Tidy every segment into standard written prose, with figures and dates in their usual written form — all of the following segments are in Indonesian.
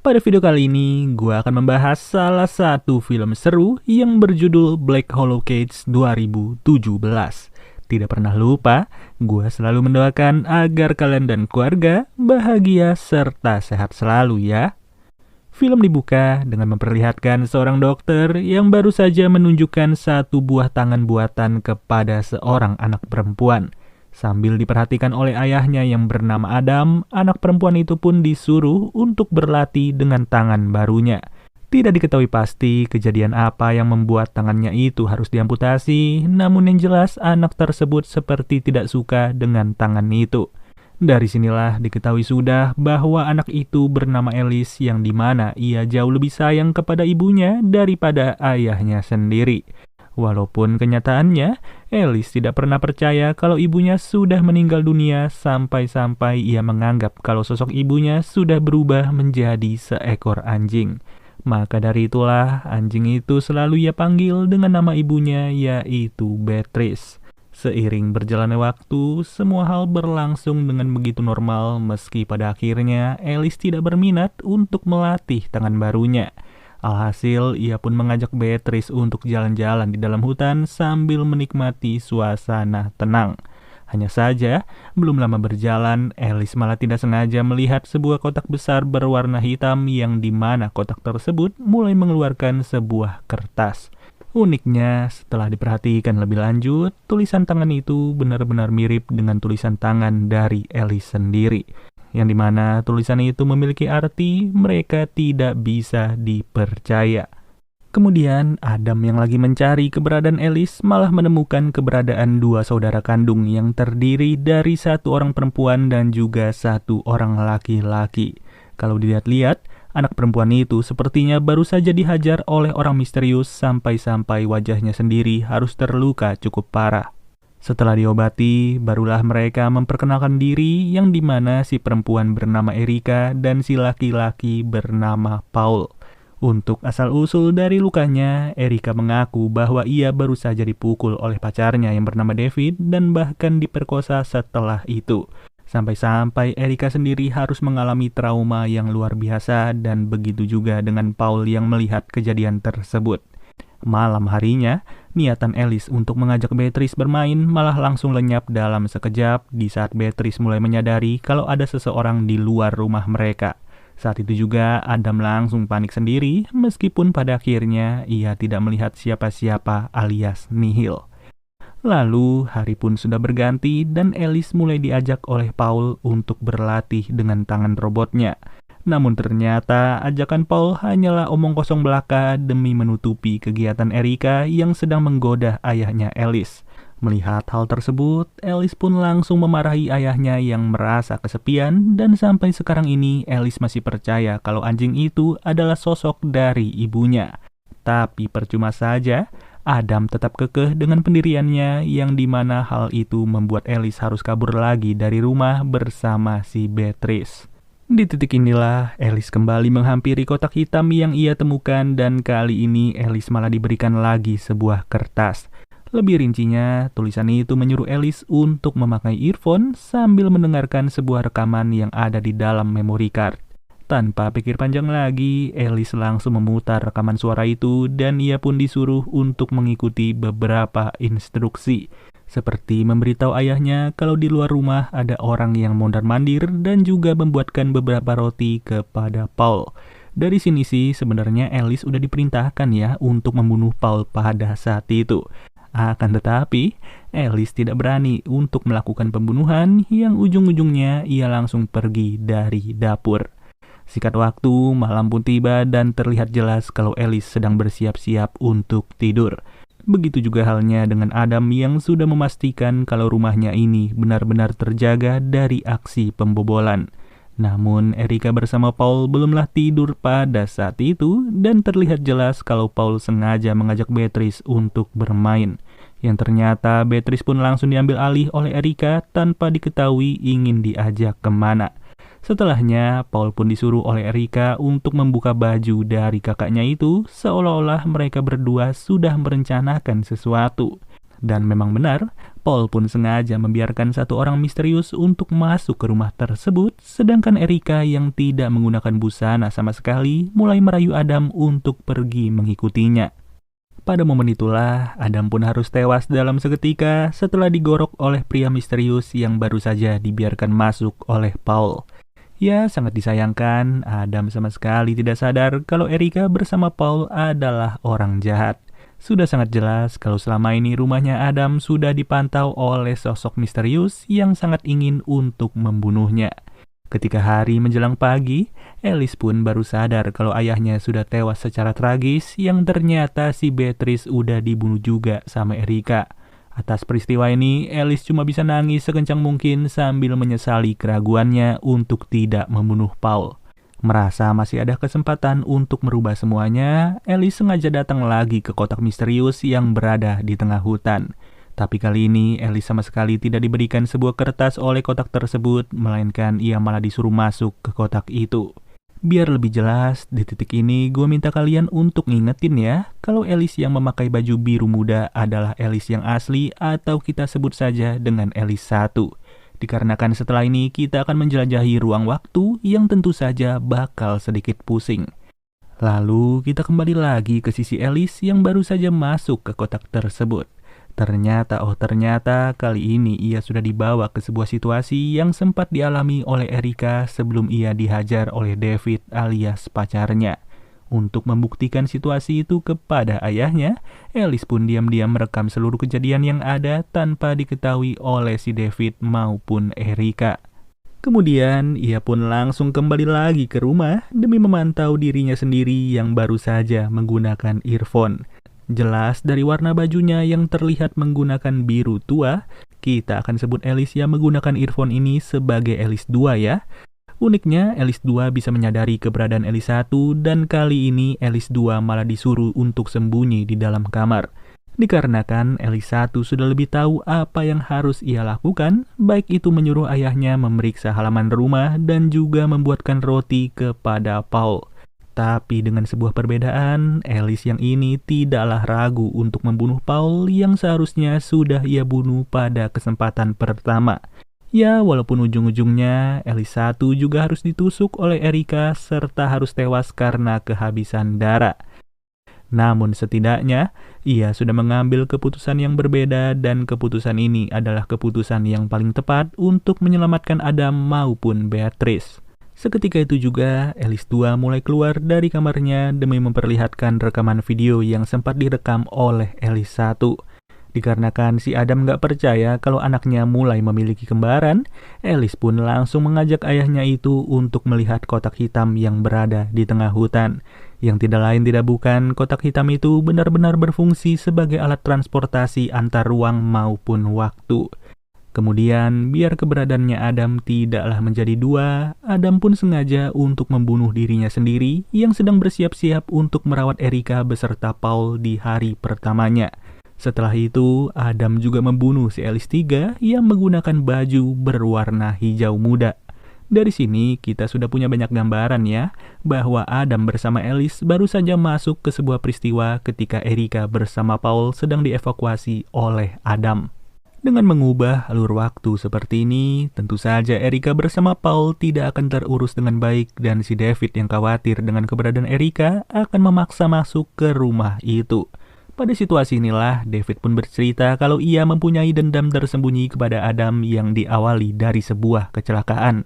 Pada video kali ini, gue akan membahas salah satu film seru yang berjudul Black Hollow Cage 2017. Tidak pernah lupa, gue selalu mendoakan agar kalian dan keluarga bahagia serta sehat selalu ya. Film dibuka dengan memperlihatkan seorang dokter yang baru saja menunjukkan satu buah tangan buatan kepada seorang anak perempuan. Sambil diperhatikan oleh ayahnya yang bernama Adam, anak perempuan itu pun disuruh untuk berlatih dengan tangan barunya. Tidak diketahui pasti kejadian apa yang membuat tangannya itu harus diamputasi, namun yang jelas anak tersebut seperti tidak suka dengan tangan itu. Dari sinilah diketahui sudah bahwa anak itu bernama Alice yang dimana ia jauh lebih sayang kepada ibunya daripada ayahnya sendiri. Walaupun kenyataannya, Alice tidak pernah percaya kalau ibunya sudah meninggal dunia sampai-sampai ia menganggap kalau sosok ibunya sudah berubah menjadi seekor anjing. Maka dari itulah anjing itu selalu ia panggil dengan nama ibunya yaitu Beatrice. Seiring berjalannya waktu, semua hal berlangsung dengan begitu normal meski pada akhirnya Alice tidak berminat untuk melatih tangan barunya. Alhasil, ia pun mengajak Beatrice untuk jalan-jalan di dalam hutan sambil menikmati suasana tenang. Hanya saja, belum lama berjalan, Alice malah tidak sengaja melihat sebuah kotak besar berwarna hitam yang dimana kotak tersebut mulai mengeluarkan sebuah kertas. Uniknya, setelah diperhatikan lebih lanjut, tulisan tangan itu benar-benar mirip dengan tulisan tangan dari Alice sendiri. Yang dimana tulisan itu memiliki arti mereka tidak bisa dipercaya. Kemudian Adam yang lagi mencari keberadaan Alice malah menemukan keberadaan dua saudara kandung yang terdiri dari satu orang perempuan dan juga satu orang laki-laki. Kalau dilihat-lihat, anak perempuan itu sepertinya baru saja dihajar oleh orang misterius sampai-sampai wajahnya sendiri harus terluka cukup parah. Setelah diobati, barulah mereka memperkenalkan diri yang dimana si perempuan bernama Erika dan si laki-laki bernama Paul. Untuk asal-usul dari lukanya, Erika mengaku bahwa ia baru saja dipukul oleh pacarnya yang bernama David dan bahkan diperkosa setelah itu. Sampai-sampai Erika sendiri harus mengalami trauma yang luar biasa dan begitu juga dengan Paul yang melihat kejadian tersebut. Malam harinya, niatan Alice untuk mengajak Beatrice bermain malah langsung lenyap dalam sekejap di saat Beatrice mulai menyadari kalau ada seseorang di luar rumah mereka. Saat itu juga Adam langsung panik sendiri meskipun pada akhirnya ia tidak melihat siapa-siapa alias nihil. Lalu hari pun sudah berganti dan Alice mulai diajak oleh Paul untuk berlatih dengan tangan robotnya. Namun ternyata ajakan Paul hanyalah omong kosong belaka demi menutupi kegiatan Erika yang sedang menggoda ayahnya Alice. Melihat hal tersebut, Alice pun langsung memarahi ayahnya yang merasa kesepian dan sampai sekarang ini Alice masih percaya kalau anjing itu adalah sosok dari ibunya. Tapi percuma saja, Adam tetap kekeh dengan pendiriannya yang dimana hal itu membuat Alice harus kabur lagi dari rumah bersama si Beatrice. Di titik inilah, Alice kembali menghampiri kotak hitam yang ia temukan dan kali ini Alice malah diberikan lagi sebuah kertas. Lebih rincinya, tulisan itu menyuruh Alice untuk memakai earphone sambil mendengarkan sebuah rekaman yang ada di dalam memory card. Tanpa pikir panjang lagi, Alice langsung memutar rekaman suara itu dan ia pun disuruh untuk mengikuti beberapa instruksi. Seperti memberitahu ayahnya kalau di luar rumah ada orang yang mondar-mandir dan juga membuatkan beberapa roti kepada Paul. Dari sini sih sebenarnya Alice udah diperintahkan ya untuk membunuh Paul pada saat itu. Akan tetapi, Alice tidak berani untuk melakukan pembunuhan yang ujung-ujungnya ia langsung pergi dari dapur. Singkat waktu, malam pun tiba dan terlihat jelas kalau Alice sedang bersiap-siap untuk tidur. Begitu juga halnya dengan Adam yang sudah memastikan kalau rumahnya ini benar-benar terjaga dari aksi pembobolan. Namun Erika bersama Paul belumlah tidur pada saat itu dan terlihat jelas kalau Paul sengaja mengajak Beatrice untuk bermain. Yang ternyata Beatrice pun langsung diambil alih oleh Erika tanpa diketahui ingin diajak kemana. Setelahnya, Paul pun disuruh oleh Erika untuk membuka baju dari kakaknya itu, seolah-olah mereka berdua sudah merencanakan sesuatu. Dan memang benar, Paul pun sengaja membiarkan satu orang misterius untuk masuk ke rumah tersebut, sedangkan Erika yang tidak menggunakan busana sama sekali mulai merayu Adam untuk pergi mengikutinya. Pada momen itulah, Adam pun harus tewas dalam seketika setelah digorok oleh pria misterius yang baru saja dibiarkan masuk oleh Paul. Ya, sangat disayangkan, Adam sama sekali tidak sadar kalau Erika bersama Paul adalah orang jahat. Sudah sangat jelas kalau selama ini rumahnya Adam sudah dipantau oleh sosok misterius yang sangat ingin untuk membunuhnya. Ketika hari menjelang pagi, Alice pun baru sadar kalau ayahnya sudah tewas secara tragis yang ternyata si Beatrice udah dibunuh juga sama Erika. Atas peristiwa ini, Alice cuma bisa nangis sekencang mungkin sambil menyesali keraguannya untuk tidak membunuh Paul. Merasa masih ada kesempatan untuk merubah semuanya, Alice sengaja datang lagi ke kotak misterius yang berada di tengah hutan. Tapi kali ini, Alice sama sekali tidak diberikan sebuah kertas oleh kotak tersebut, melainkan ia malah disuruh masuk ke kotak itu. Biar lebih jelas, di titik ini gue minta kalian untuk ngingetin ya, kalau Alice yang memakai baju biru muda adalah Alice yang asli atau kita sebut saja dengan Alice 1. Dikarenakan setelah ini kita akan menjelajahi ruang waktu yang tentu saja bakal sedikit pusing. Lalu kita kembali lagi ke sisi Alice yang baru saja masuk ke kotak tersebut. Ternyata kali ini ia sudah dibawa ke sebuah situasi yang sempat dialami oleh Erika sebelum ia dihajar oleh David alias pacarnya. Untuk membuktikan situasi itu kepada ayahnya, Alice pun diam-diam merekam seluruh kejadian yang ada tanpa diketahui oleh si David maupun Erika. Kemudian, ia pun langsung kembali lagi ke rumah demi memantau dirinya sendiri yang baru saja menggunakan earphone. Jelas dari warna bajunya yang terlihat menggunakan biru tua, kita akan sebut Alice yang menggunakan earphone ini sebagai Alice 2 ya. Uniknya, Alice 2 bisa menyadari keberadaan Alice 1 dan kali ini Alice 2 malah disuruh untuk sembunyi di dalam kamar. Dikarenakan Alice 1 sudah lebih tahu apa yang harus ia lakukan, baik itu menyuruh ayahnya memeriksa halaman rumah dan juga membuatkan roti kepada Paul. Tapi dengan sebuah perbedaan, Alice yang ini tidaklah ragu untuk membunuh Paul yang seharusnya sudah ia bunuh pada kesempatan pertama. Ya, walaupun ujung-ujungnya Alice 1 juga harus ditusuk oleh Erika serta harus tewas karena kehabisan darah. Namun setidaknya, ia sudah mengambil keputusan yang berbeda dan keputusan ini adalah keputusan yang paling tepat untuk menyelamatkan Adam maupun Beatrice. Seketika itu juga, Alice 2 mulai keluar dari kamarnya demi memperlihatkan rekaman video yang sempat direkam oleh Alice 1. Dikarenakan si Adam gak percaya kalau anaknya mulai memiliki kembaran, Alice pun langsung mengajak ayahnya itu untuk melihat kotak hitam yang berada di tengah hutan. Yang tidak lain tidak bukan, kotak hitam itu benar-benar berfungsi sebagai alat transportasi antar ruang maupun waktu. Kemudian, biar keberadaannya Adam tidaklah menjadi dua, Adam pun sengaja untuk membunuh dirinya sendiri yang sedang bersiap-siap untuk merawat Erika beserta Paul di hari pertamanya. Setelah itu, Adam juga membunuh si Alice 3 yang menggunakan baju berwarna hijau muda. Dari sini, kita sudah punya banyak gambaran ya, bahwa Adam bersama Alice baru saja masuk ke sebuah peristiwa ketika Erika bersama Paul sedang dievakuasi oleh Adam. Dengan mengubah alur waktu seperti ini, tentu saja Erika bersama Paul tidak akan terurus dengan baik dan si David yang khawatir dengan keberadaan Erika akan memaksa masuk ke rumah itu. Pada situasi inilah, David pun bercerita kalau ia mempunyai dendam tersembunyi kepada Adam yang diawali dari sebuah kecelakaan.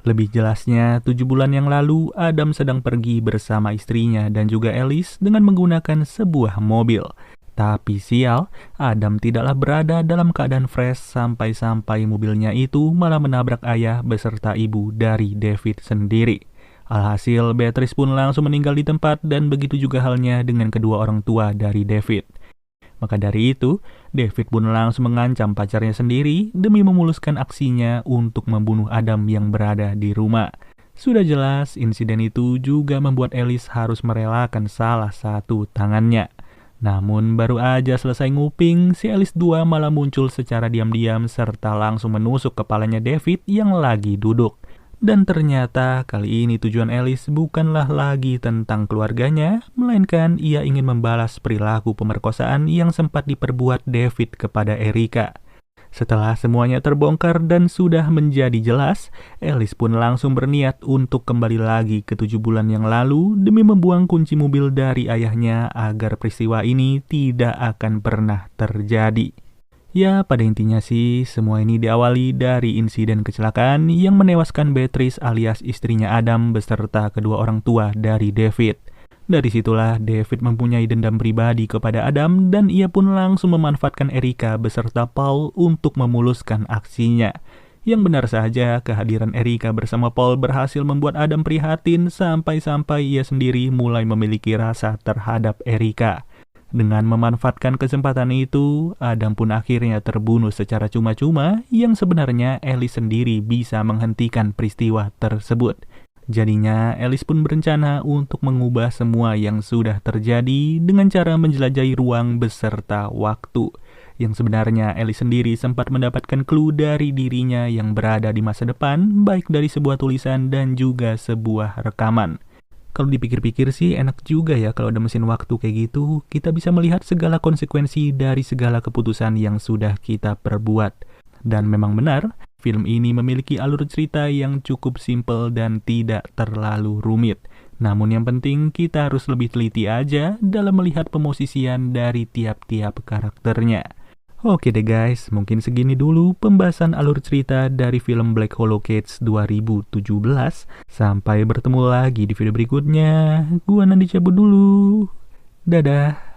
Lebih jelasnya, 7 bulan yang lalu, Adam sedang pergi bersama istrinya dan juga Alice dengan menggunakan sebuah mobil. Tapi sial, Adam tidaklah berada dalam keadaan fresh sampai-sampai mobilnya itu malah menabrak ayah beserta ibu dari David sendiri. Alhasil, Beatrice pun langsung meninggal di tempat dan begitu juga halnya dengan kedua orang tua dari David. Maka dari itu, David pun langsung mengancam pacarnya sendiri demi memuluskan aksinya untuk membunuh Adam yang berada di rumah. Sudah jelas, insiden itu juga membuat Alice harus merelakan salah satu tangannya. Namun baru aja selesai nguping, si Alice 2 malah muncul secara diam-diam serta langsung menusuk kepalanya David yang lagi duduk. Dan ternyata kali ini tujuan Alice bukanlah lagi tentang keluarganya, melainkan ia ingin membalas perilaku pemerkosaan yang sempat diperbuat David kepada Erika. Setelah semuanya terbongkar dan sudah menjadi jelas, Alice pun langsung berniat untuk kembali lagi ke 7 bulan yang lalu demi membuang kunci mobil dari ayahnya agar peristiwa ini tidak akan pernah terjadi. Ya, pada intinya sih, semua ini diawali dari insiden kecelakaan yang menewaskan Beatrice alias istrinya Adam beserta kedua orang tua dari David. Dari situlah David mempunyai dendam pribadi kepada Adam dan ia pun langsung memanfaatkan Erika beserta Paul untuk memuluskan aksinya. Yang benar saja, kehadiran Erika bersama Paul berhasil membuat Adam prihatin sampai-sampai ia sendiri mulai memiliki rasa terhadap Erika. Dengan memanfaatkan kesempatan itu, Adam pun akhirnya terbunuh secara cuma-cuma yang sebenarnya Alice sendiri bisa menghentikan peristiwa tersebut. Jadinya, Alice pun berencana untuk mengubah semua yang sudah terjadi dengan cara menjelajahi ruang beserta waktu. Yang sebenarnya Alice sendiri sempat mendapatkan clue dari dirinya yang berada di masa depan, baik dari sebuah tulisan dan juga sebuah rekaman. Kalau dipikir-pikir sih enak juga ya kalau ada mesin waktu kayak gitu, kita bisa melihat segala konsekuensi dari segala keputusan yang sudah kita perbuat. Dan memang benar, film ini memiliki alur cerita yang cukup simpel dan tidak terlalu rumit. Namun yang penting kita harus lebih teliti aja dalam melihat pemosisian dari tiap-tiap karakternya. Oke deh guys, mungkin segini dulu pembahasan alur cerita dari film Black Hollow-Cats 2017. Sampai bertemu lagi di video berikutnya. Gua Nandi cabut dulu. Dadah.